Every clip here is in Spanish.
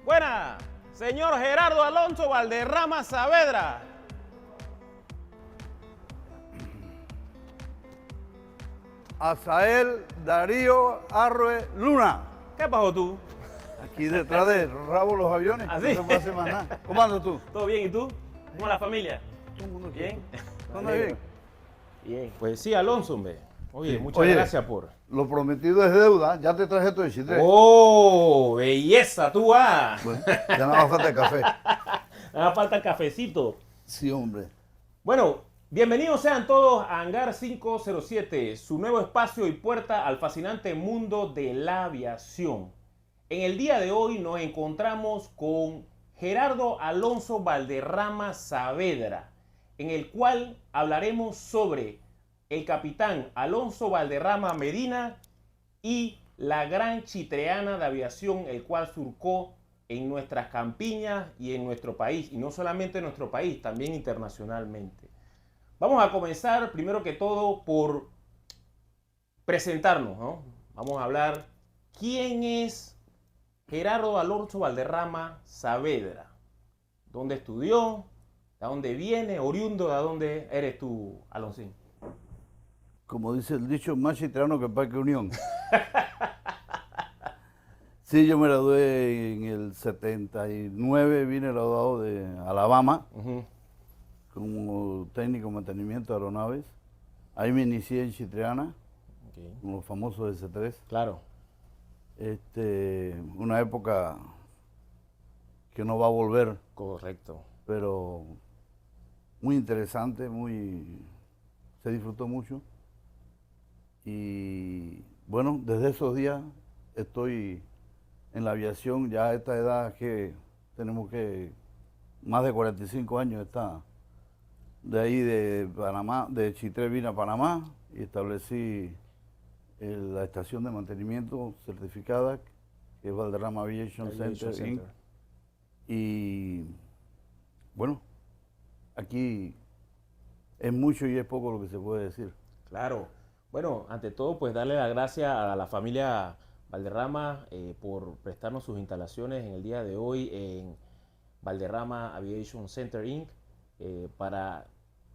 Buena, señor Gerardo Alonso Valderrama Saavedra. Azael Darío Arroe Luna. ¿Qué pasó tú? Aquí detrás de Rabo los aviones. ¿Ah, sí? No se puede hacer más nada. ¿Cómo andas tú? ¿Todo bien? ¿Y tú? ¿Cómo la familia? Bien. Me ¿Andas alegro. bien? Bien. Pues sí, Alonso, hombre. Oye, Sí. muchas Oye, gracias por... Lo prometido es deuda. Ya te traje esto de Chitré. ¡Oh, belleza, tú vas! Bueno, ya no hace falta de café. Haga falta el cafecito. Sí, hombre. Bueno, bienvenidos sean todos a Hangar 507, su nuevo espacio y puerta al fascinante mundo de la aviación. En el día de hoy nos encontramos con Gerardo Alonso Valderrama Saavedra, en el cual hablaremos sobre el capitán Alonso Valderrama Medina y la gran chitreana de aviación, el cual surcó en nuestras campiñas y en nuestro país, y no solamente en nuestro país, también internacionalmente. Vamos a comenzar primero que todo por presentarnos, ¿no? Vamos a hablar quién es Gerardo Alonso Valderrama Saavedra. ¿Dónde estudió? ¿De dónde viene? ¿Oriundo? ¿De dónde eres tú, Alonsín? Como dice el dicho, más chitrano que Parque Unión. Sí, yo me gradué en el 79, vine graduado de Alabama como técnico de mantenimiento de aeronaves. Ahí me inicié en Chitreana, Okay. con los famosos S3. Claro. Una época que no va a volver, Correcto. pero muy interesante, se disfrutó mucho. Y bueno, desde esos días estoy en la aviación, ya a esta edad que tenemos que más de 45 años está. De ahí de Panamá, de Chitré vine a Panamá y establecí la estación de mantenimiento certificada, que es Valderrama Aviation Aviation Center, Inc. Center. Y bueno, aquí es mucho y es poco lo que se puede decir. Claro. Bueno, ante todo, pues darle las gracias a la familia Valderrama por prestarnos sus instalaciones en el día de hoy en Valderrama Aviation Center Inc. Para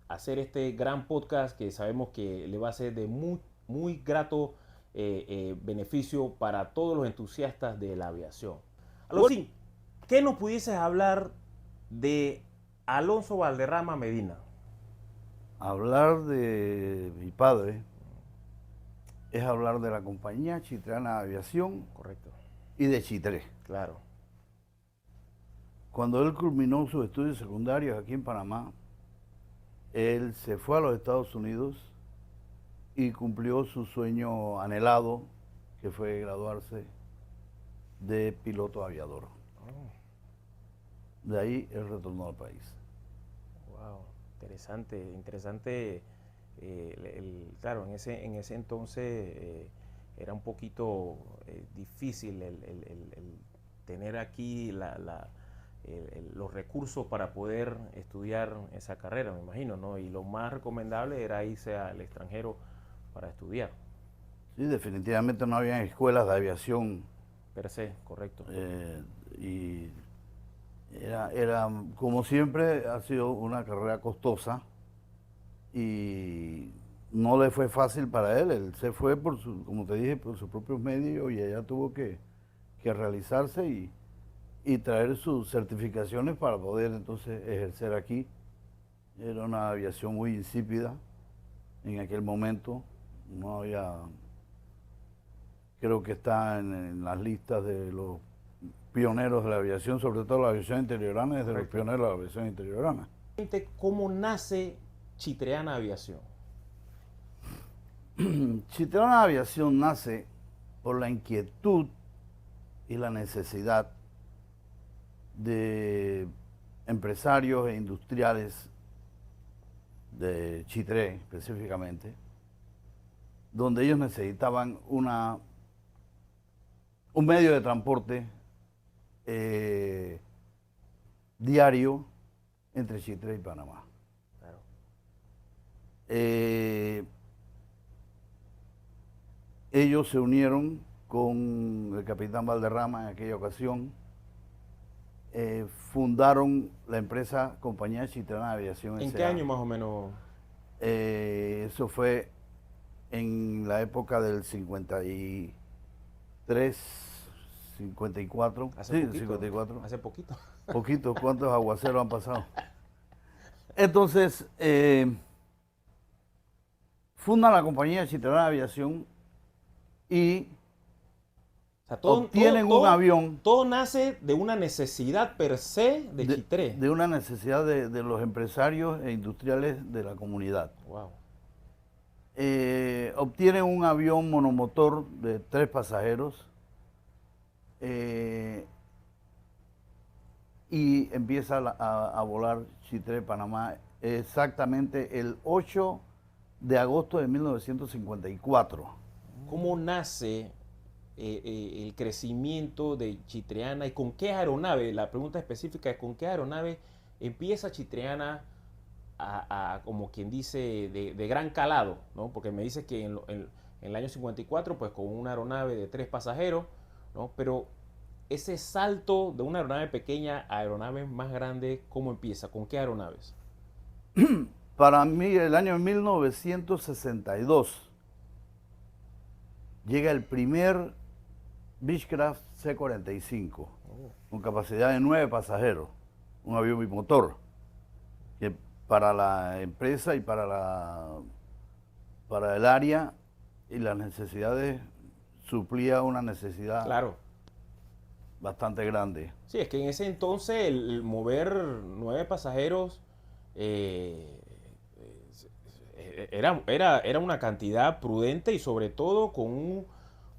hacer este gran podcast que sabemos que le va a ser de muy grato beneficio para todos los entusiastas de la aviación. Alonsín, ¿qué nos pudieses hablar de Alonso Valderrama Medina? Hablar de mi padre es hablar de la compañía Chitreana de Aviación Correcto. y de Chitré. Claro. Cuando él culminó sus estudios secundarios aquí en Panamá, él se fue a los Estados Unidos y cumplió su sueño anhelado, que fue graduarse de piloto aviador. De ahí él retornó al país. Wow, interesante. Claro, en ese entonces era un poquito difícil el tener aquí los recursos para poder estudiar esa carrera, me imagino, ¿no? Y lo más recomendable era irse al extranjero para estudiar. Sí, definitivamente no había escuelas de aviación Per se, correcto. y era, como siempre, ha sido una carrera costosa y no le fue fácil para él. Él se fue, como te dije, por sus propios medios y allá tuvo que realizarse y traer sus certificaciones para poder entonces ejercer aquí. Era una aviación muy insípida en aquel momento. No había, creo que está en las listas de los pioneros de la aviación, sobre todo la aviación interiorana, es de los pioneros de la aviación interiorana. ¿Cómo nace Chitreana Aviación? Chitreana Aviación nace por la inquietud y la necesidad de empresarios e industriales de Chitré específicamente, donde ellos necesitaban un medio de transporte diario entre Chitré y Panamá. Claro. Ellos se unieron con el capitán Valderrama en aquella ocasión fundaron la empresa Compañía Chitreana de Aviación ¿En S.A. qué año más o menos? Eso fue en la época del 53, 54. Hace Sí, poquito. 54. Hace poquito. Poquito, ¿cuántos aguaceros han pasado? Entonces, fundan la Compañía Chitreana de Aviación y O sea, obtienen un avión todo nace de una necesidad per se de Chitré. de una necesidad de los empresarios e industriales de la comunidad. Wow. Obtienen un avión monomotor de 3 pasajeros y empieza a volar Chitré, Panamá, exactamente el 8 de agosto de 1954. ¿Cómo nace el crecimiento de Chitreana y con qué aeronave? La pregunta específica es con qué aeronave empieza Chitreana como quien dice, de gran calado, ¿no? Porque me dices que en el año 54, pues con una aeronave de 3 pasajeros, ¿no? Pero ese salto de una aeronave pequeña a aeronaves más grandes, ¿cómo empieza? ¿Con qué aeronaves? Para mí, el año 1962 llega el primer Beechcraft C-45 con capacidad de 9 pasajeros, un avión bimotor, que para la empresa y para el área y las necesidades suplía una necesidad Claro. bastante grande. Sí, es que en ese entonces el mover 9 pasajeros era una cantidad prudente y sobre todo con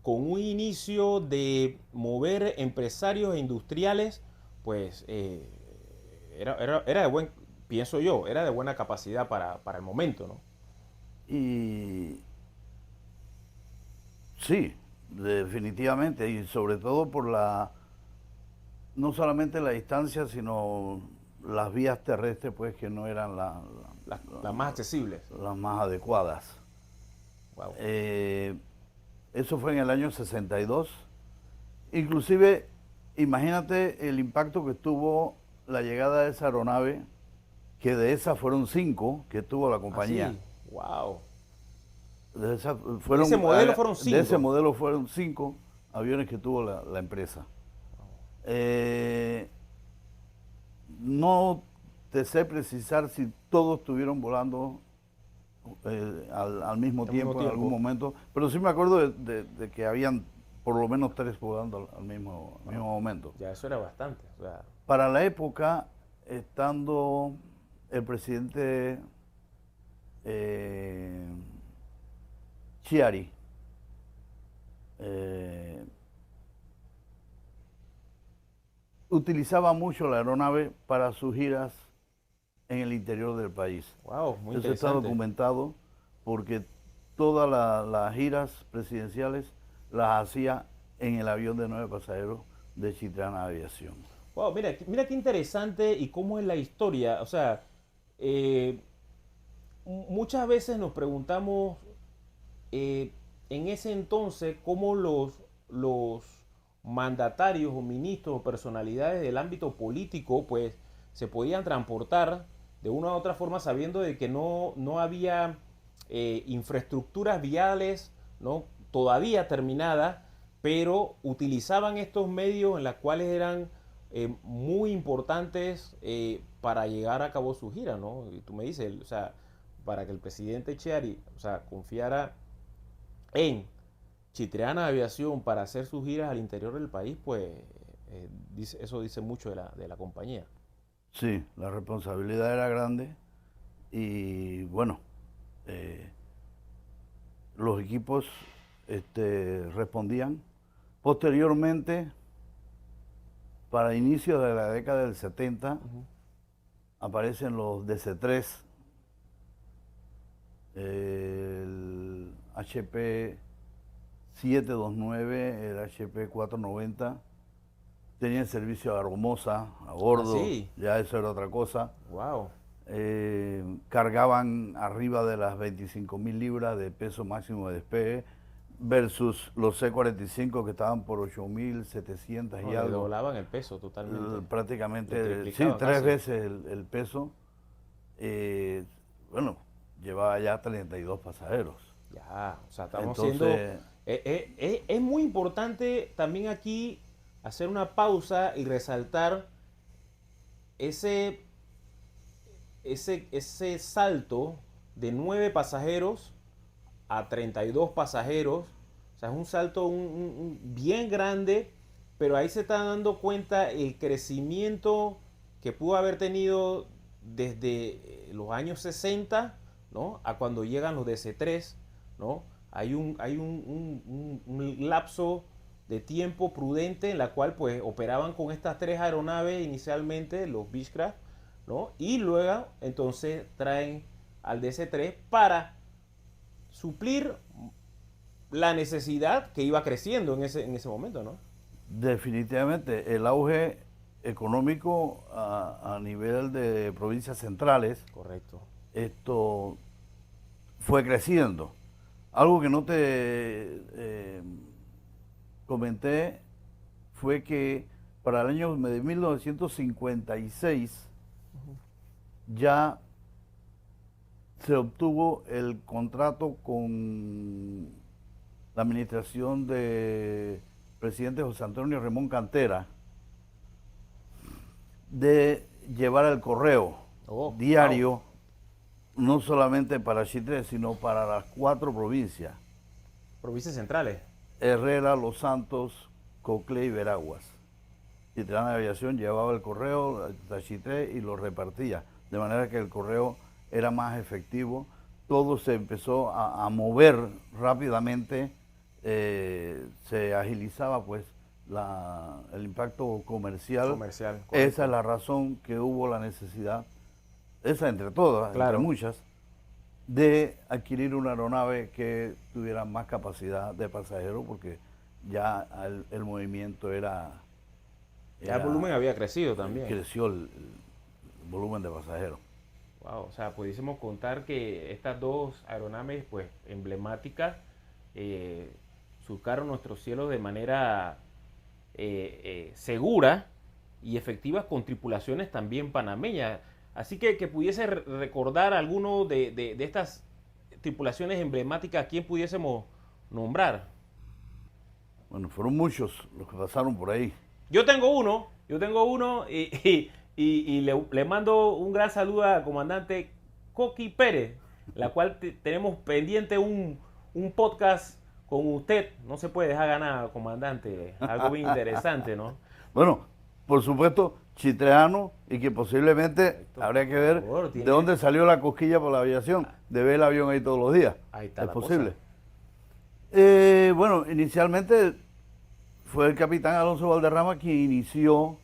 un inicio de mover empresarios e industriales, pues era de buen, pienso yo, era de buena capacidad para el momento, ¿no? Y sí, definitivamente, y sobre todo por no solamente la distancia, sino las vías terrestres, pues que no eran Las más accesibles. las más adecuadas. Wow. Eso fue en el año 62. Inclusive, imagínate el impacto que tuvo la llegada de esa aeronave, que de esas fueron 5 que tuvo la compañía. Ah, sí. Wow. De ese modelo fueron 5. De ese modelo fueron 5 aviones que tuvo la empresa. No te sé precisar si todos estuvieron volando al mismo tiempo en algún momento, pero sí me acuerdo de que habían por lo menos 3 volando al mismo momento. Ya eso era bastante. O sea, Para la época, estando el presidente Chiari, utilizaba mucho la aeronave para sus giras en el interior del país. wow, muy Eso está interesante. documentado porque todas las giras presidenciales las hacía en el avión de 9 pasajeros de Chitreana Aviación. Wow, mira qué interesante y cómo es la historia. O sea, muchas veces nos preguntamos en ese entonces cómo los mandatarios o ministros o personalidades del ámbito político pues se podían transportar de una u otra forma sabiendo de que no había infraestructuras viales, ¿no? Todavía terminadas, pero utilizaban estos medios en los cuales eran muy importantes para llegar a cabo su gira, ¿no? Y tú me dices, o sea, para que el presidente Chiari, o sea, confiara en Chitreana Aviación para hacer sus giras al interior del país, pues eso dice mucho de la compañía. Sí, la responsabilidad era grande y bueno, los equipos respondían. Posteriormente, para inicios de la década del 70, aparecen los DC-3, el HP 729, el HP 490, tenían servicio a Aeromoza, a bordo, sí. ya eso era otra cosa. Wow. Cargaban arriba de las 25.000 libras de peso máximo de despegue, versus los C-45 que estaban por 8.700 No, y le algo. doblaban el peso totalmente. Lo Prácticamente, sí, triplicaban tres casi. veces el peso. Bueno, llevaba ya 32 pasajeros. Ya, o sea, estamos siendo... Entonces, es muy importante también aquí hacer una pausa y resaltar ese, ese salto de 9 pasajeros a 32 pasajeros. O sea, es un salto bien grande, pero ahí se está dando cuenta el crecimiento que pudo haber tenido desde los años 60, ¿no? A cuando llegan los DC-3, ¿no? Hay un lapso de tiempo prudente en la cual pues operaban con estas tres aeronaves inicialmente, los Beechcraft, ¿no? Y luego entonces traen al DC-3 para suplir la necesidad que iba creciendo en ese momento, ¿no? definitivamente el auge económico a nivel de provincias centrales, Correcto. esto fue creciendo. Algo que no te comenté fue que para el año de 1956 ya se obtuvo el contrato con la administración de presidente José Antonio Ramón Cantera de llevar el correo Oh, wow. diario, no solamente para Chitré, sino para las 4 provincias: Provincias centrales. Herrera, Los Santos, Coclé y Veraguas. Chitrana de Aviación llevaba el correo a Chitré y lo repartía, de manera que el correo era más efectivo. Todo se empezó a mover rápidamente, se agilizaba pues el impacto comercial. Comercial, Esa correcto. es la razón que hubo la necesidad, esa entre todas, entre Claro. muchas, de adquirir una aeronave que tuviera más capacidad de pasajeros, porque ya el movimiento Ya el volumen había crecido también. creció el volumen de pasajeros. Wow, o sea, pudiésemos contar que estas dos aeronaves, pues, emblemáticas, eh, surcaron nuestros cielos de manera segura y efectiva con tripulaciones también panameñas. Así que pudiese recordar alguno de estas tripulaciones emblemáticas, ¿a quién pudiésemos nombrar? Bueno, fueron muchos los que pasaron por ahí. Yo tengo uno y le mando un gran saludo al comandante Coqui Pérez, la cual tenemos pendiente un podcast con usted. No se puede dejar ganar, comandante. Algo bien interesante, ¿no? Bueno, por supuesto, chitreano, y que posiblemente Esto, habría que por ver favor, de tiene... dónde salió la cosquilla por la aviación, de ver el avión ahí todos los días. Ahí está Es la posible. cosa. Bueno, inicialmente fue el capitán Alonso Valderrama quien inició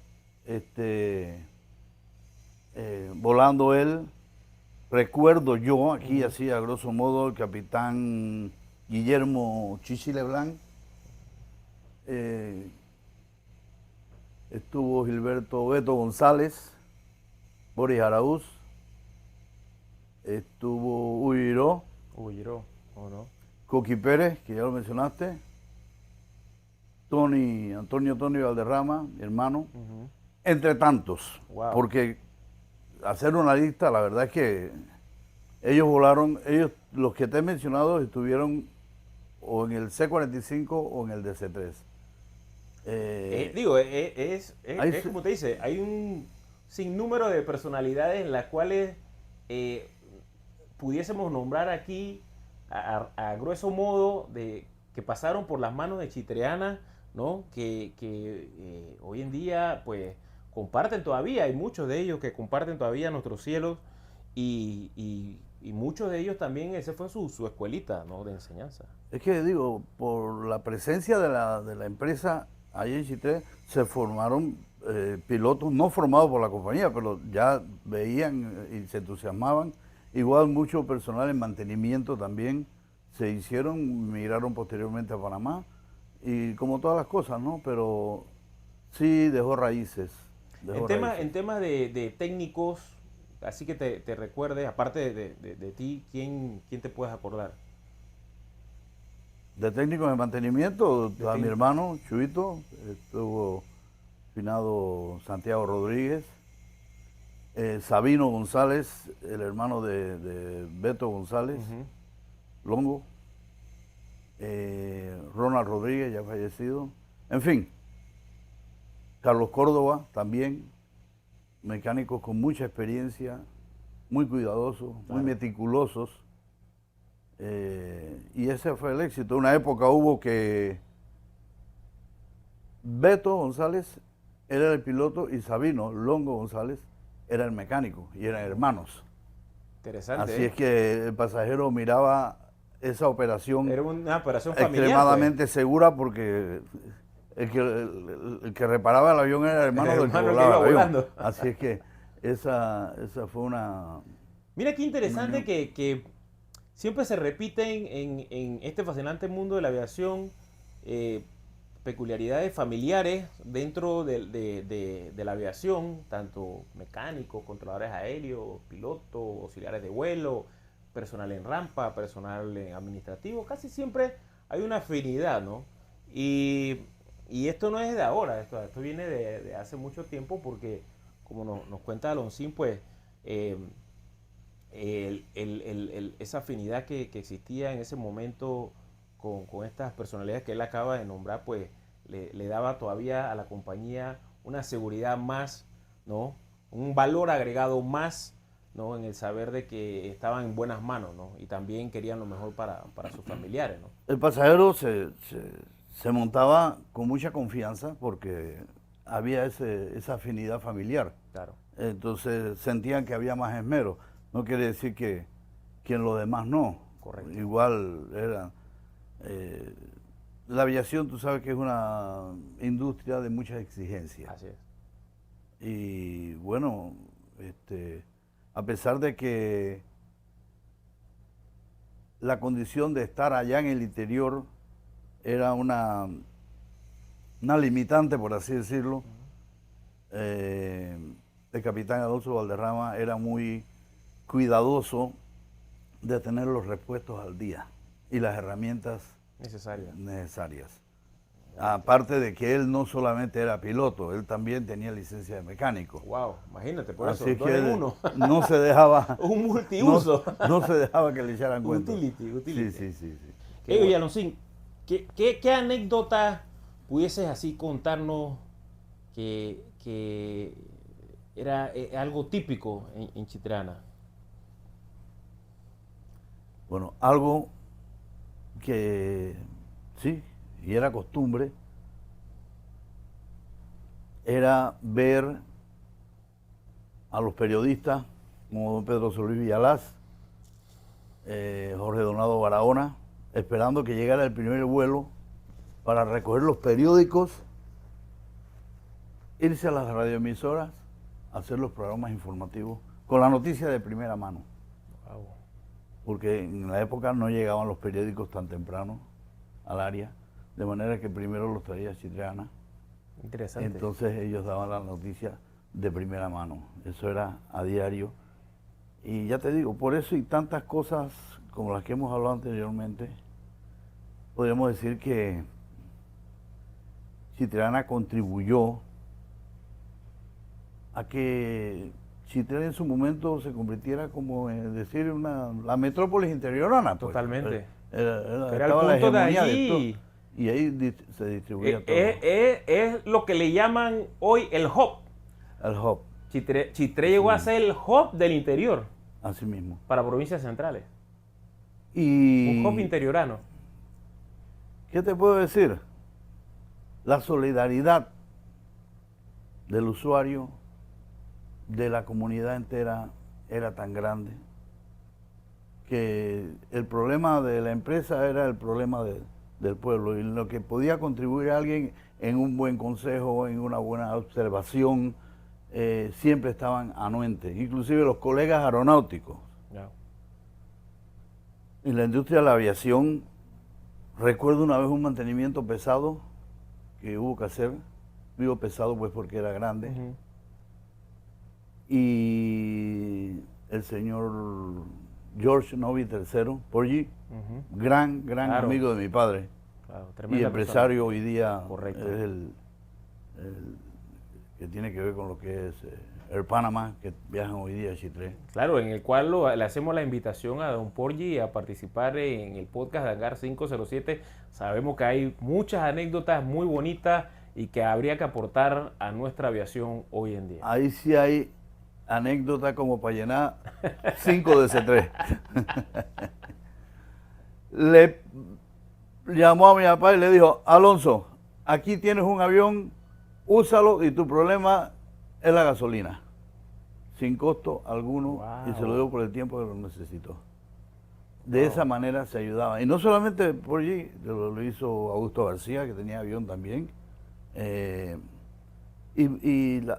volando él. Recuerdo yo, aquí así a grosso modo, el capitán Guillermo Chichi Leblanc, eh, estuvo Gilberto Beto González, Boris Araúz, estuvo Huiró, Huyero, ¿o no? Coqui Pérez, que ya lo mencionaste, Antonio Tony Valderrama, mi hermano, Ujú. entre tantos, Wow. porque hacer una lista, la verdad es que ellos volaron, los que te he mencionado, estuvieron o en el C-45 o en el DC-3. Digo, Ahí es como te dice, hay un sinnúmero de personalidades en las cuales eh, pudiésemos nombrar aquí a grueso modo de que pasaron por las manos de Chitreana, ¿no? Que hoy en día pues comparten todavía, hay muchos de ellos que comparten todavía nuestros cielos y muchos de ellos también, ese fue su escuelita, ¿no? De enseñanza. Es que digo, por la presencia de la empresa ahí en Chitré, se formaron pilotos no formados por la compañía, pero ya veían y se entusiasmaban. Igual mucho personal en mantenimiento también se hicieron, migraron posteriormente a Panamá, y como todas las cosas, ¿no? Pero sí dejó raíces, dejó raíces. En temas de técnicos, así que te recuerde, aparte de ti, quién te puedes acordar? De técnicos de mantenimiento, a mi técnico. hermano Chuito, estuvo finado Santiago Rodríguez, Sabino González, el hermano de Beto González, Longo, Ronald Rodríguez, ya fallecido, en fin, Carlos Córdoba también, mecánicos con mucha experiencia, muy cuidadosos, muy meticulosos, y ese fue el éxito. Una época hubo que Beto González era el piloto y Sabino Longo González era el mecánico y eran hermanos. Interesante. Así es que el pasajero miraba esa operación Era una operación familiar, extremadamente segura porque el que reparaba el avión era el hermano El del que hermano que volaba iba el avión. volando. Así es que esa fue una... Mira qué interesante que siempre se repiten en este fascinante mundo de la aviación eh, peculiaridades familiares dentro de la aviación, tanto mecánicos, controladores aéreos, pilotos, auxiliares de vuelo, personal en rampa, personal en administrativo. Casi siempre hay una afinidad, ¿no? Y, y esto no es de ahora, esto viene de hace mucho tiempo porque, como nos cuenta Alonsín, pues... esa afinidad que existía en ese momento con estas personalidades que él acaba de nombrar, pues le daba todavía a la compañía una seguridad más, ¿no? Un valor agregado más, ¿no? En el saber de que estaban en buenas manos, ¿no? Y también querían lo mejor para sus familiares, ¿no? El pasajero se montaba con mucha confianza porque había esa afinidad familiar. Claro. Entonces sentían que había más esmero. No quiere decir que en lo demás no. Correcto. Igual era... la aviación, tú sabes que es una industria de muchas exigencias. Así es. Y bueno, a pesar de que la condición de estar allá en el interior era una limitante, por así decirlo, el capitán Adolfo Valderrama era muy cuidadoso de tener los repuestos al día y las herramientas necesarias. Aparte de que él no solamente era piloto, él también tenía licencia de mecánico. Wow, imagínate, por Así eso, es dos que en uno. no se dejaba... Un multiuso. No se dejaba que le echaran cuenta. Utility. Sí. Oye, Alonsín, ¿qué anécdota pudieses así contarnos que era algo típico en Chitrana? Bueno, algo que sí, y era costumbre, era ver a los periodistas como don Pedro Solís Villalaz, Jorge Donado Barahona, esperando que llegara el primer vuelo para recoger los periódicos, irse a las radioemisoras, hacer los programas informativos con la noticia de primera mano. Wow. Porque en la época no llegaban los periódicos tan temprano al área, de manera que primero los traía Chitrana. Interesante. Entonces ellos daban la noticia de primera mano, eso era a diario. Y ya te digo, por eso y tantas cosas como las que hemos hablado anteriormente, podríamos decir que Chitrana contribuyó a que Chitrana en su momento se convirtiera como, decir, la metrópolis interiorana. Pues. Totalmente. Era el punto de allí. Y ahí se distribuía todo. Es lo que le llaman hoy el hub. El hub. Chitré llegó a ser el hub del interior. Así mismo. Para provincias centrales. Y... un hub interiorano. ¿Qué te puedo decir? La solidaridad del usuario, de la comunidad entera, era tan grande que el problema de la empresa era el problema del pueblo, y lo que podía contribuir a alguien en un buen consejo, en una buena observación, siempre estaban anuentes, inclusive los colegas aeronáuticos. Yeah. En la industria de la aviación, recuerdo una vez un mantenimiento pesado que hubo que hacer, digo pesado pues porque era grande, y el señor George Novi III, Porgy, gran claro. Amigo de mi padre, Claro, Y tremenda empresario hoy día Correcto. es el que tiene que ver con lo que es Air Panama, que viajan hoy día a Chitré. Claro, en el cual le hacemos la invitación a don Porgy a participar en el podcast de Hangar 507. Sabemos que hay muchas anécdotas muy bonitas y que habría que aportar a nuestra aviación hoy en día. Ahí sí hay anécdota como para llenar 5 de ese 3. Le llamó a mi papá y le dijo, Alonso, aquí tienes un avión, úsalo y tu problema es la gasolina. Sin costo alguno y se lo dio por el tiempo que lo necesitó. De esa manera se ayudaba. Y no solamente por allí, lo hizo Augusto García, que tenía avión también.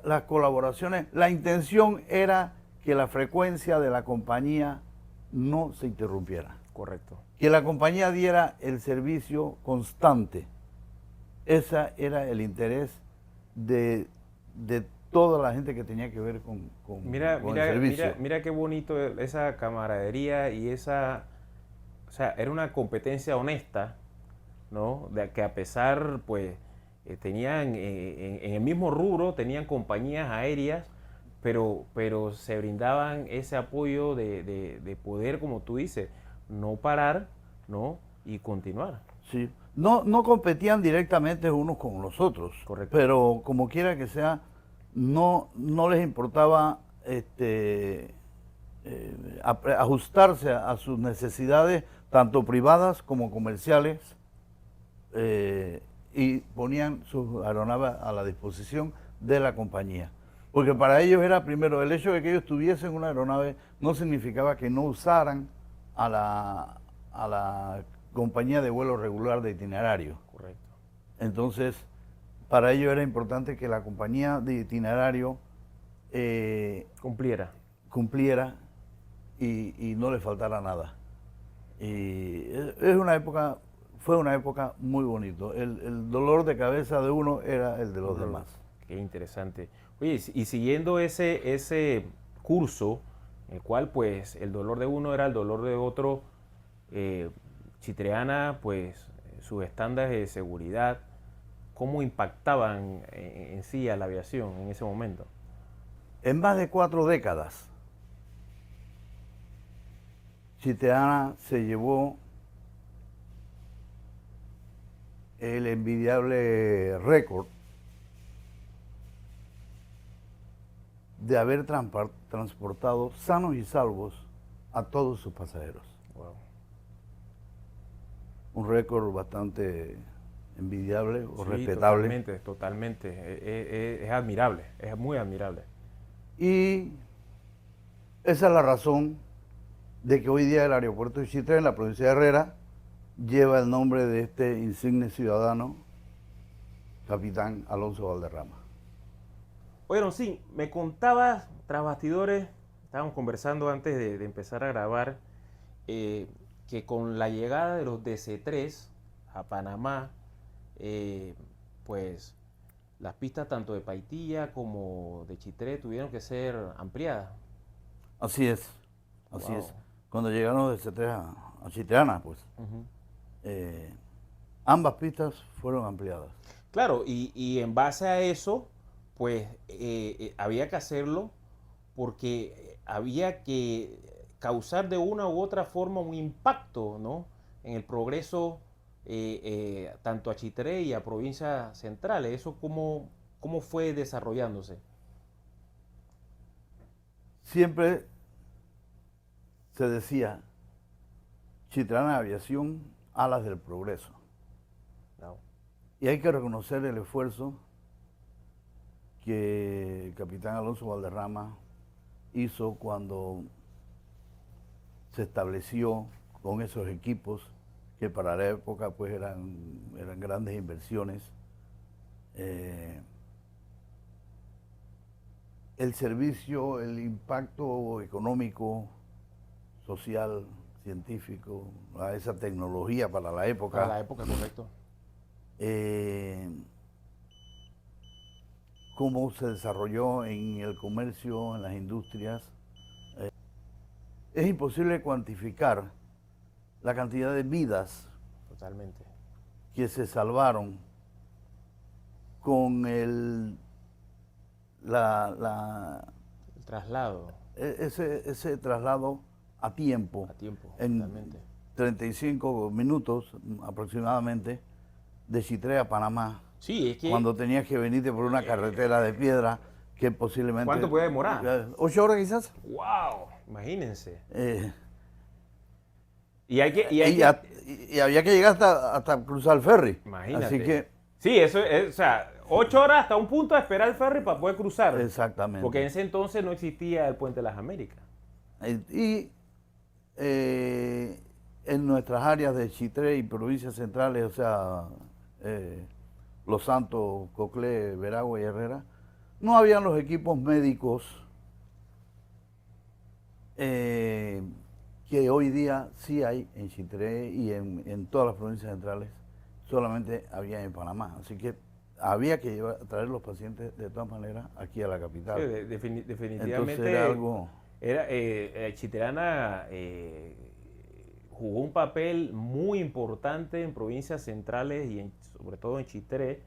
Las colaboraciones, la intención era que la frecuencia de la compañía no se interrumpiera. Correcto. Que la compañía diera el servicio constante. Ese era el interés de toda la gente que tenía que ver con el servicio. Mira qué bonito esa camaradería y esa, o sea, era una competencia honesta, ¿no? De que a pesar, pues, tenían en el mismo rubro, tenían compañías aéreas, pero se brindaban ese apoyo de poder, como tú dices, no parar, ¿no? Y continuar. Sí. No competían directamente unos con los otros. Correcto. Pero como quiera que sea, no les importaba ajustarse a sus necesidades, tanto privadas como comerciales, y ponían sus aeronaves a la disposición de la compañía. Porque para ellos era, primero, el hecho de que ellos tuviesen una aeronave no significaba que no usaran a la compañía de vuelo regular de itinerario. Correcto. Entonces, para ellos era importante que la compañía de itinerario cumpliera y no le faltara nada. Y fue una época muy bonita. El dolor de cabeza de uno era el de los demás. Qué interesante. Oye, y siguiendo ese curso, en el cual pues el dolor de uno era el dolor de otro, Chitreana, pues sus estándares de seguridad, ¿cómo impactaban en sí a la aviación en ese momento? En más de 4 décadas, Chitreana se llevó el envidiable récord de haber transportado sanos y salvos a todos sus pasajeros. Wow. Un récord bastante envidiable o Sí, respetable. totalmente. Es admirable, es muy admirable. Y esa es la razón de que hoy día el aeropuerto de Chitré, en la provincia de Herrera, lleva el nombre de este insigne ciudadano, capitán Alonso Valderrama. Oye, sí, me contabas tras bastidores, estábamos conversando antes de empezar a grabar, que con la llegada de los DC-3 a Panamá, pues las pistas tanto de Paitilla como de Chitré tuvieron que ser ampliadas. Así es. Cuando llegaron de DC-3 a Chitreana, pues, ambas pistas fueron ampliadas. Claro, y en base a eso, pues había que hacerlo porque había que causar de una u otra forma un impacto, ¿no? En el progreso tanto a Chitré y a provincias centrales. ¿Eso cómo fue desarrollándose? Siempre se decía, Chitreana Aviación, alas del progreso. No. Y hay que reconocer el esfuerzo que el capitán Alonso Valderrama hizo cuando se estableció con esos equipos que para la época pues eran grandes inversiones. El servicio, el impacto económico, social, científico, a esa tecnología para la época. Para la época, correcto. Cómo se desarrolló en el comercio, en las industrias. Es imposible cuantificar la cantidad de vidas Totalmente. que se salvaron con El traslado ese traslado a tiempo, a tiempo, en totalmente. 35 minutos aproximadamente, de Chitré a Panamá, Sí, es que, cuando tenías que venirte por una carretera de piedra que posiblemente... ¿cuánto puede demorar? 8 horas quizás. ¡Wow! Imagínense. Eh, Y hay que, y hay y, que, y había que llegar hasta cruzar el ferry. imagínate. Así que, Sí, eso es, o sea, 8 horas hasta un punto de esperar el ferry para poder cruzar. exactamente. Porque en ese entonces no existía el Puente de las Américas. Y en nuestras áreas de Chitré y provincias centrales, o sea, Los Santos, Coclé, Veragua y Herrera, no habían los equipos médicos que hoy día sí hay en Chitré y en todas las provincias centrales, solamente había en Panamá. Así que había que traer los pacientes de todas maneras aquí a la capital. Sí, definitivamente. Entonces era algo... Chitrana jugó un papel muy importante en provincias centrales y sobre todo en Chitré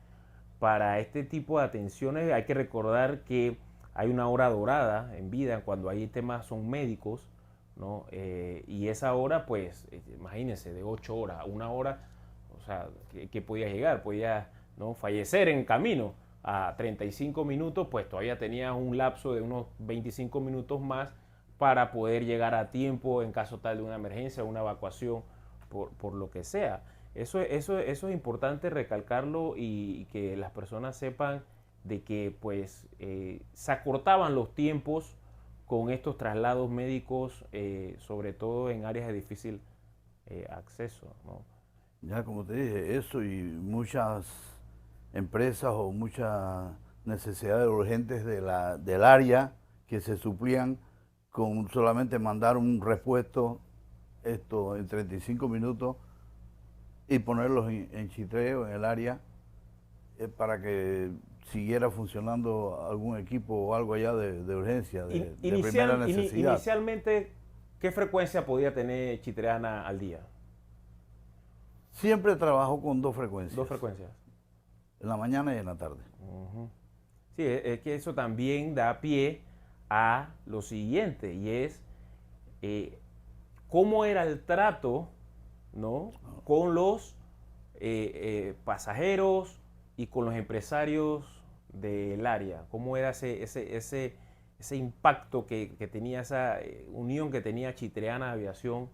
para este tipo de atenciones. Hay que recordar que hay una hora dorada en vida cuando hay temas son médicos, ¿no? Y esa hora, pues, imagínense, de 8 horas a 1 hora, o sea, que podía llegar, podía, ¿no?, fallecer en camino a 35 minutos, pues todavía tenías un lapso de unos 25 minutos más para poder llegar a tiempo en caso tal de una emergencia, una evacuación, por lo que sea. Eso es importante recalcarlo y que las personas sepan de que pues se acortaban los tiempos con estos traslados médicos, sobre todo en áreas de difícil acceso, ¿no? Ya como te dije, eso y muchas empresas o muchas necesidades urgentes del área que se suplían con solamente mandar un repuesto en 35 minutos y ponerlos en Chitré o en el área para que siguiera funcionando algún equipo o algo allá de urgencia, de primera necesidad. Inicialmente, ¿qué frecuencia podía tener Chitreana al día? Siempre trabajó con 2 frecuencias. 2 frecuencias. En la mañana y en la tarde. Uh-huh. Sí, es que eso también da pie a lo siguiente, y es cómo era el trato, ¿no?, con los pasajeros y con los empresarios del área. Cómo era ese impacto que tenía, esa unión que tenía Chitreana Aviación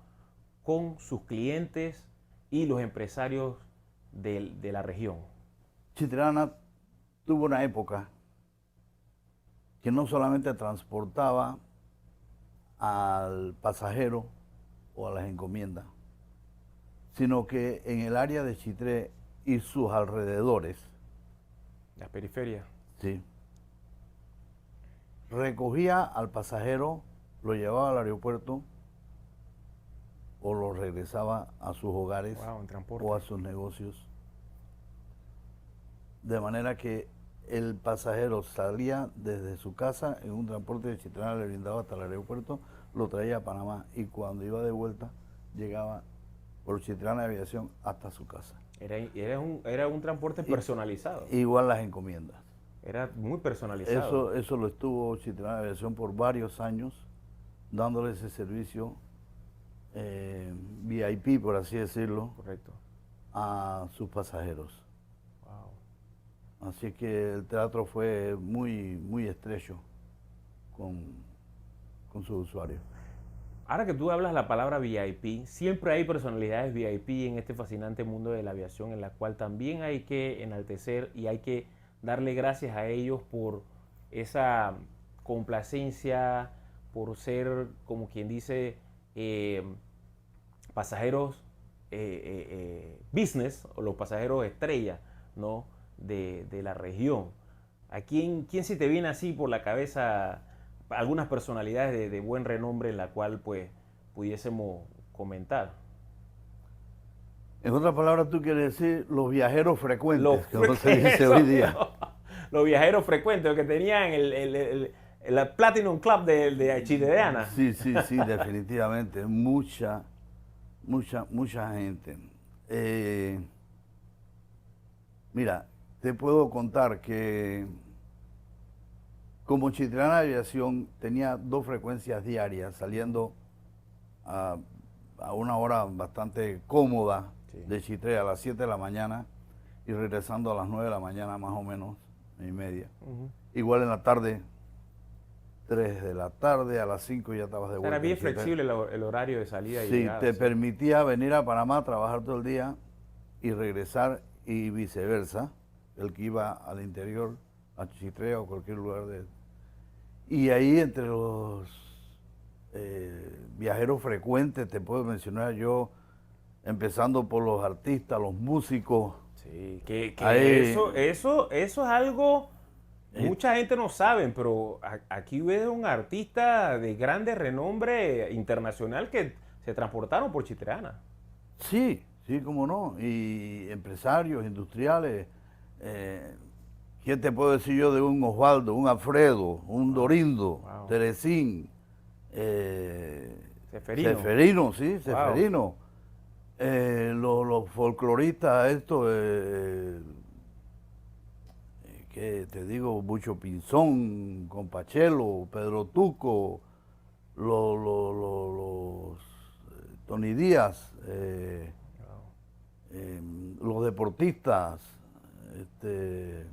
con sus clientes y los empresarios de la región. Chitreana tuvo una época que no solamente transportaba al pasajero o a las encomiendas, sino que en el área de Chitré y sus alrededores, Las periferias. sí, recogía al pasajero, lo llevaba al aeropuerto o lo regresaba a sus hogares Wow, en transporte. o a sus negocios. De manera que el pasajero salía desde su casa en un transporte de Chitreana, le brindaba hasta el aeropuerto, lo traía a Panamá y cuando iba de vuelta llegaba por Chitreana Aviación hasta su casa. Era un transporte personalizado. Igual las encomiendas. Era muy personalizado. Eso lo estuvo Chitreana Aviación por varios años, dándole ese servicio VIP, por así decirlo, Correcto. a sus pasajeros. Wow. Así que el teatro fue muy estrecho con sus usuarios. Ahora que tú hablas la palabra VIP, siempre hay personalidades VIP en este fascinante mundo de la aviación, en la cual también hay que enaltecer y hay que darle gracias a ellos por esa complacencia, por ser, como quien dice, pasajeros business o los pasajeros estrella, ¿no?, de la región. ¿A quién se te viene así por la cabeza algunas personalidades de buen renombre en la cual pues pudiésemos comentar? En otras palabras, tú quieres decir los viajeros frecuentes, Los como se dice hoy día. Los viajeros frecuentes, los que tenían el Platinum Club de Chitreana. Sí, definitivamente. Mucha gente. Mira, te puedo contar que como Chitrana Aviación tenía 2 frecuencias diarias, saliendo a, a una hora bastante cómoda Sí. de Chitré a las 7 de la mañana y regresando a las 9 de la mañana más o menos, y media. Ujú. Igual en la tarde, 3 de la tarde, a las 5 ya estabas de O sea, era vuelta en bien Chitré. flexible el horario de salida y Sí, llegada. te Sí. permitía venir a Panamá, trabajar todo el día y regresar y viceversa, el que iba al interior, a Chitré o cualquier lugar de... Y ahí entre los viajeros frecuentes, te puedo mencionar yo, empezando por los artistas, los músicos, Sí, que ahí, eso es algo, eh, mucha gente no sabe, pero aquí ves un artista de grande renombre internacional que se transportaron por Chitreana. sí, sí, cómo no, y empresarios, industriales, eh, ¿qué te puedo decir yo de un Osvaldo, un Alfredo, un Wow, Dorindo, wow. Teresín, eh, Seferino. Seferino, sí, Wow. Seferino, los folcloristas, estos, que te digo, Bucho Pinzón, Compachelo, Pedro Tuco, los Tony Díaz, Wow, los deportistas, este,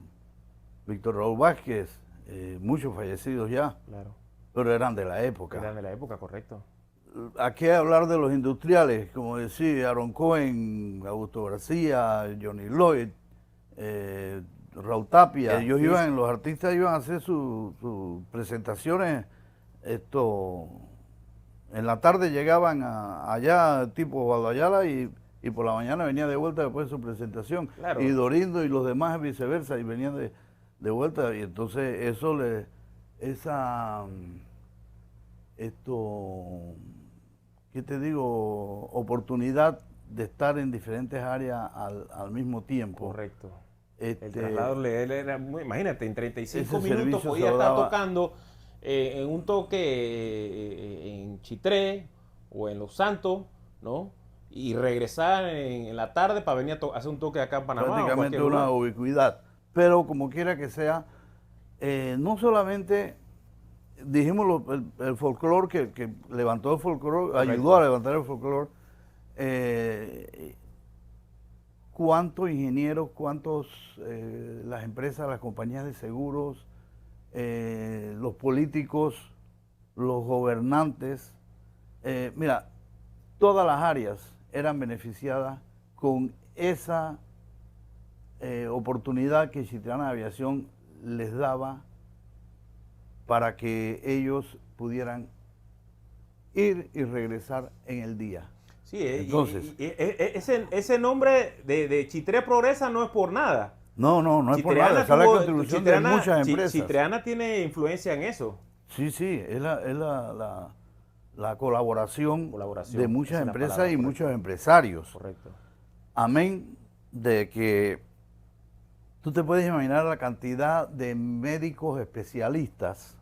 Víctor Raúl Vázquez, muchos fallecidos ya, claro. pero eran de la época. Eran de la época, correcto. ¿A qué hablar de los industriales? Como decía Aaron Cohen, Augusto García, Johnny Lloyd, eh, Raúl Tapia. Ellos Sí, iban, los artistas iban a hacer sus presentaciones, esto, en la tarde llegaban allá tipo Guadalajara y por la mañana venía de vuelta después de su presentación. Y claro. Dorindo y los demás viceversa y venían de vuelta. Y entonces eso esa, esto, ¿qué te digo? Oportunidad de estar en diferentes áreas al mismo tiempo. Correcto. El traslado Este, de él era muy, imagínate, en ese 35 minutos servicio se podía lo estar daba tocando en un toque en Chitré o en Los Santos, ¿no? Y regresar en la tarde para venir a hacer un toque acá en Panamá o prácticamente cualquier una lugar. ubicuidad. Pero como quiera que sea, no solamente dijimos el folclore que levantó el folclore, ayudó a Correcto. levantar el folclore. eh, ¿Cuántos ingenieros, cuántos las empresas, las compañías de seguros, los políticos, los gobernantes? Mira, todas las áreas eran beneficiadas con esa oportunidad que Chitrana Aviación les daba para que ellos pudieran ir y regresar en el día. Sí, Entonces, ese nombre de Chitré Progresa no es por nada. no es por nada, esa es la contribución de muchas empresas. Chitreana tiene influencia en eso. Sí, sí, es la colaboración de Colaboración, esa muchas es la palabra, empresas y muchos correcto. empresarios. Correcto. Amén de que tú te puedes imaginar la cantidad de médicos especialistas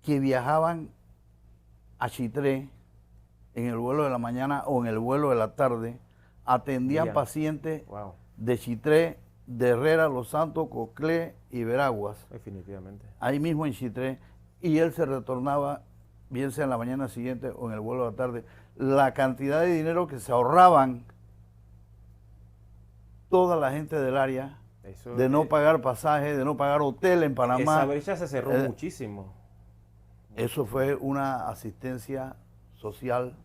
que viajaban a Chitré en el vuelo de la mañana o en el vuelo de la tarde, atendían Bien. pacientes Wow, de Chitré, de Herrera, Los Santos, Coclé y Veraguas, definitivamente. ahí mismo en Chitré, y él se retornaba, bien sea en la mañana siguiente o en el vuelo de la tarde. La cantidad de dinero que se ahorraban toda la gente del área, Eso, de no pagar pasaje, de no pagar hotel en esa Panamá, brecha se cerró eh, muchísimo. eso fue una asistencia social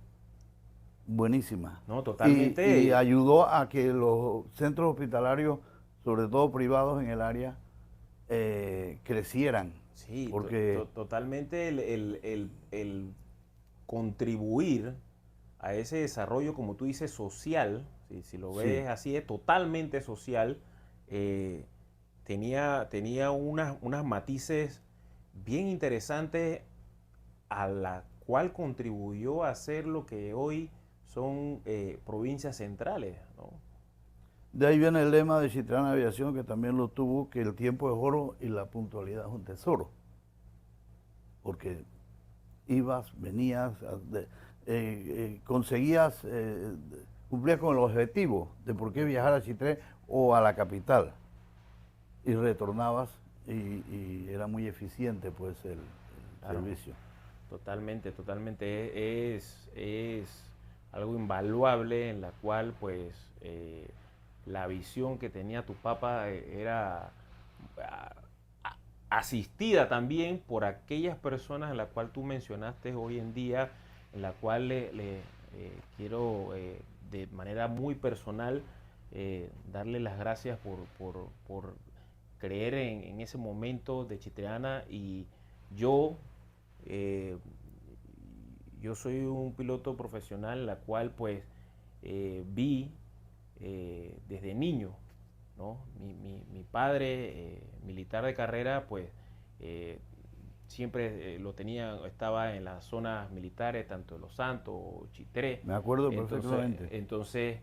buenísima. No, Y totalmente. ayudó a que los centros hospitalarios, sobre todo privados en el área, crecieran. Sí, Porque totalmente el contribuir a ese desarrollo, como tú dices, social, si lo sí, ves así, es totalmente social, eh, tenía unas matices bien interesantes a la cual contribuyó a ser lo que hoy son provincias centrales, ¿no? de ahí viene el lema de Chitrana Aviación, que también lo tuvo, que el tiempo es oro y la puntualidad es un tesoro. Porque ibas, venías, conseguías cumplías con el objetivo de por qué viajar a Chitré o a la capital. Y retornabas y era muy eficiente pues el Claro. servicio. Totalmente, totalmente. Es algo invaluable en la cual, pues, la visión que tenía tu papá era ah, asistida también por aquellas personas en las cuales tú mencionaste hoy en día, en la cual quiero de manera muy personal darle las gracias por creer en ese momento de Chitreana y yo eh, yo soy un piloto profesional, la cual pues vi desde niño, ¿no? Mi padre, militar de carrera, pues eh, siempre lo tenía, estaba en las zonas militares, tanto de Los Santos, Chitré. Me acuerdo Entonces, perfectamente. entonces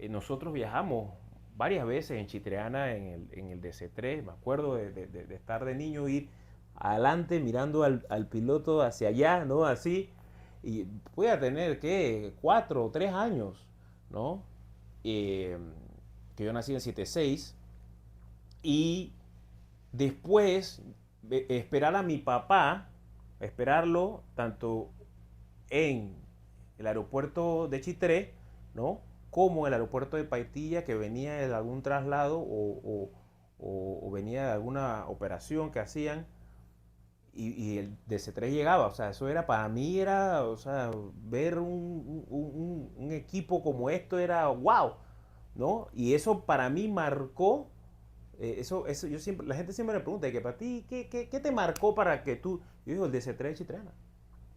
nosotros viajamos varias veces en Chitreana, en el DC-3. Me acuerdo de estar de niño, ir adelante mirando al piloto hacia allá, ¿no? Así, y voy a tener, ¿qué? 4 o 3 años, ¿no? Eh, que yo nací en 76 y después esperar a mi papá, esperarlo tanto en el aeropuerto de Chitré, ¿no? Como en el aeropuerto de Paitilla, que venía de algún traslado o venía de alguna operación que hacían y el DC-3 llegaba. O sea, eso era para mí, era, o sea, ver un equipo como esto era wow, ¿no? Y eso para mí marcó, eso yo siempre, la gente siempre me pregunta, que para ti, ¿qué te marcó para que tú, yo digo, el DC-3 de Chitreana.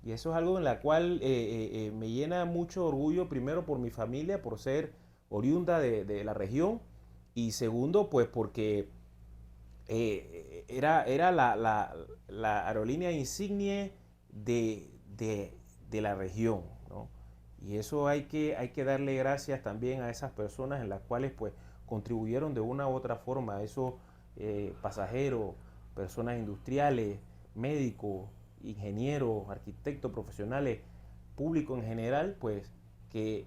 Y eso es algo en la cual me llena mucho orgullo, primero por mi familia, por ser oriunda de la región, y segundo, pues porque era la aerolínea insignia de la región, ¿no? Y eso hay que darle gracias también a esas personas en las cuales pues contribuyeron de una u otra forma, a esos pasajeros, personas industriales, médicos, ingenieros, arquitectos, profesionales, público en general, pues que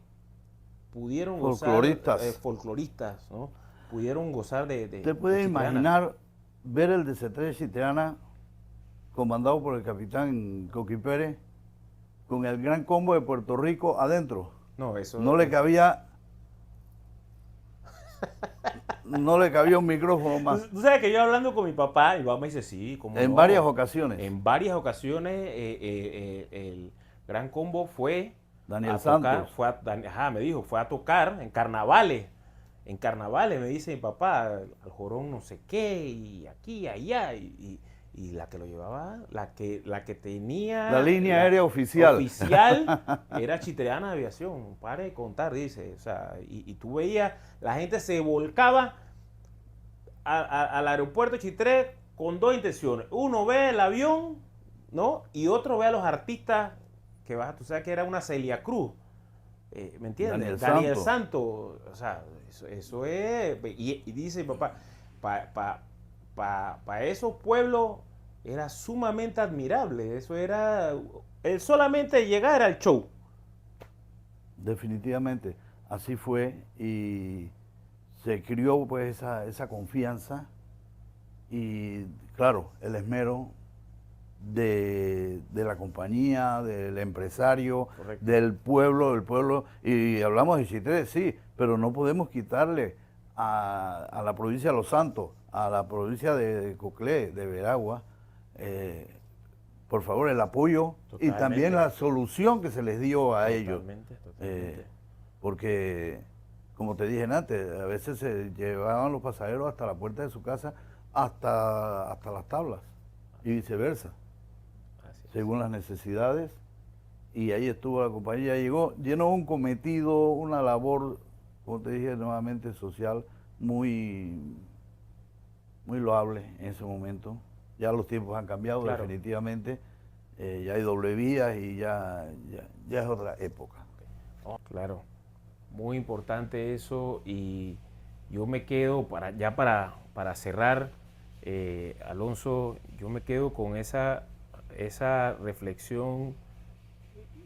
pudieron gozar, Folcloristas. folcloristas, ¿no? Pudieron gozar ¿Te de puedes Chitreana. imaginar ver el DC-3 Chitriana comandado por el capitán Coqui Pérez con el gran combo de Puerto Rico adentro? No, eso No le cabía, no le cabía un micrófono más. Tú sabes que yo hablando con mi papá me dice, sí, cómo En no. varias ocasiones. En varias ocasiones el Gran Combo fue Daniel a tocar, Santos. ajá, me dijo, fue a tocar en carnavales. En carnavales me dice mi papá, al jorón no sé qué, y aquí, allá, y la que lo llevaba, la que tenía La línea aérea oficial. oficial era Chitreana Aviación, pare de contar, dice, o sea, y tú veías, la gente se volcaba al aeropuerto de Chitré con dos intenciones. Uno ve el avión, ¿no? Y otro ve a los artistas que vas, tú sabes que era una Celia Cruz. ¿Me entiendes? Daniel Santos. O sea, eso es. Y dice papá, para esos pueblos era sumamente admirable. Eso era. El solamente llegar al show. Definitivamente, así fue y se crió pues esa confianza y claro, el esmero de la compañía, del empresario, Correcto. del pueblo, y hablamos de Chitré, sí, pero no podemos quitarle a la provincia de Los Santos, a la provincia de Coclé, de Veragua, por favor, el apoyo y Totalmente. también la solución que se les dio a ellos. Totalmente. Porque, como te dije antes, a veces se llevaban los pasajeros hasta la puerta de su casa, hasta las tablas, y viceversa, según las necesidades. Y ahí estuvo la compañía, llenó un cometido, una labor, como te dije nuevamente, social, muy loable en ese momento. Ya los tiempos han cambiado, claro, definitivamente. Ya hay doble vías y ya es otra época. Claro, muy importante eso y yo me quedo, para cerrar, Alonso, yo me quedo con esa reflexión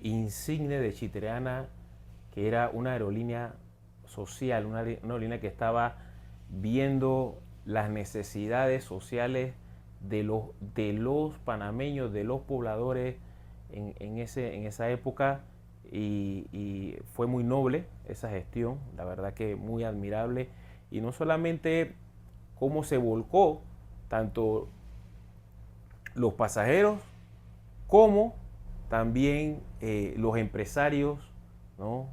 insigne de Chitreana, que era una aerolínea social, una aerolínea que estaba viendo las necesidades sociales de los panameños, de los pobladores en esa época, y fue muy noble esa gestión, la verdad que muy admirable, y no solamente cómo se volcó tanto los pasajeros como también los empresarios, ¿no?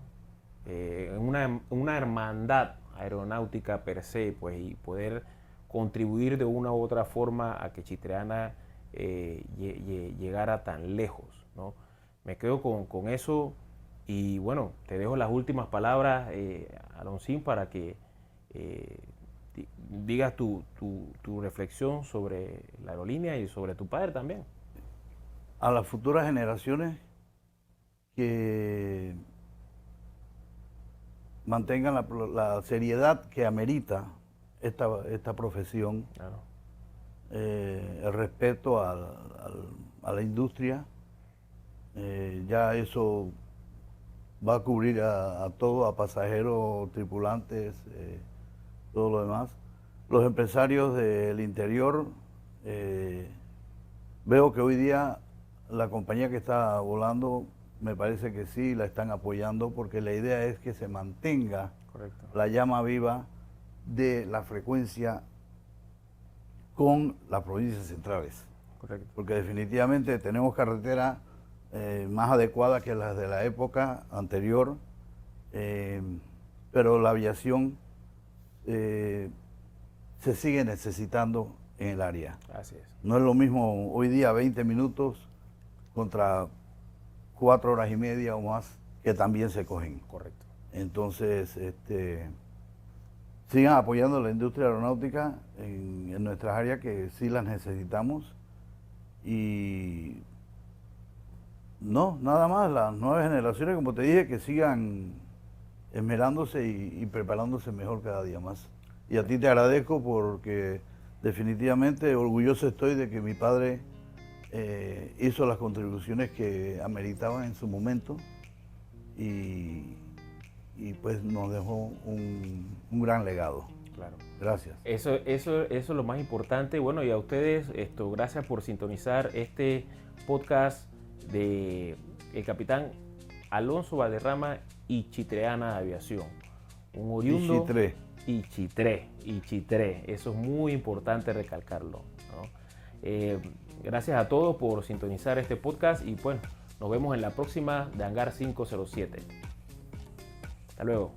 Una hermandad aeronáutica per se, pues, y poder contribuir de una u otra forma a que Chitreana llegara tan lejos, ¿no? Me quedo con eso, y bueno, te dejo las últimas palabras, Alonsín, para que digas tu reflexión sobre la aerolínea y sobre tu padre también. A las futuras generaciones que mantengan la seriedad que amerita esta profesión, Claro. El respeto a la industria, ya eso va a cubrir a todo, a pasajeros, tripulantes, todo lo demás. Los empresarios del interior, veo que hoy día la compañía que está volando, me parece que sí la están apoyando, porque la idea es que se mantenga Correcto. la llama viva de la frecuencia con las provincias centrales. Correcto. Porque definitivamente tenemos carreteras más adecuadas que las de la época anterior, pero la aviación se sigue necesitando en el área. Así es. No es lo mismo hoy día 20 minutos contra 4 horas y media o más que también se cogen. Correcto. Entonces, sigan apoyando la industria aeronáutica en nuestras áreas, que sí las necesitamos. Y no, nada más, las nuevas generaciones, como te dije, que sigan esmerándose y preparándose mejor cada día más. Y a ti te agradezco, porque definitivamente orgulloso estoy de que mi padre hizo las contribuciones que ameritaban en su momento, y pues nos dejó un gran legado. Claro. Gracias. Eso es lo más importante. Bueno, y a ustedes, gracias por sintonizar este podcast de el capitán Alonso Valderrama y Chitreana Aviación. Un oriundo. Y Chitré. Eso es muy importante recalcarlo, ¿no? Gracias a todos por sintonizar este podcast, y bueno, nos vemos en la próxima de Hangar 507. Hasta luego.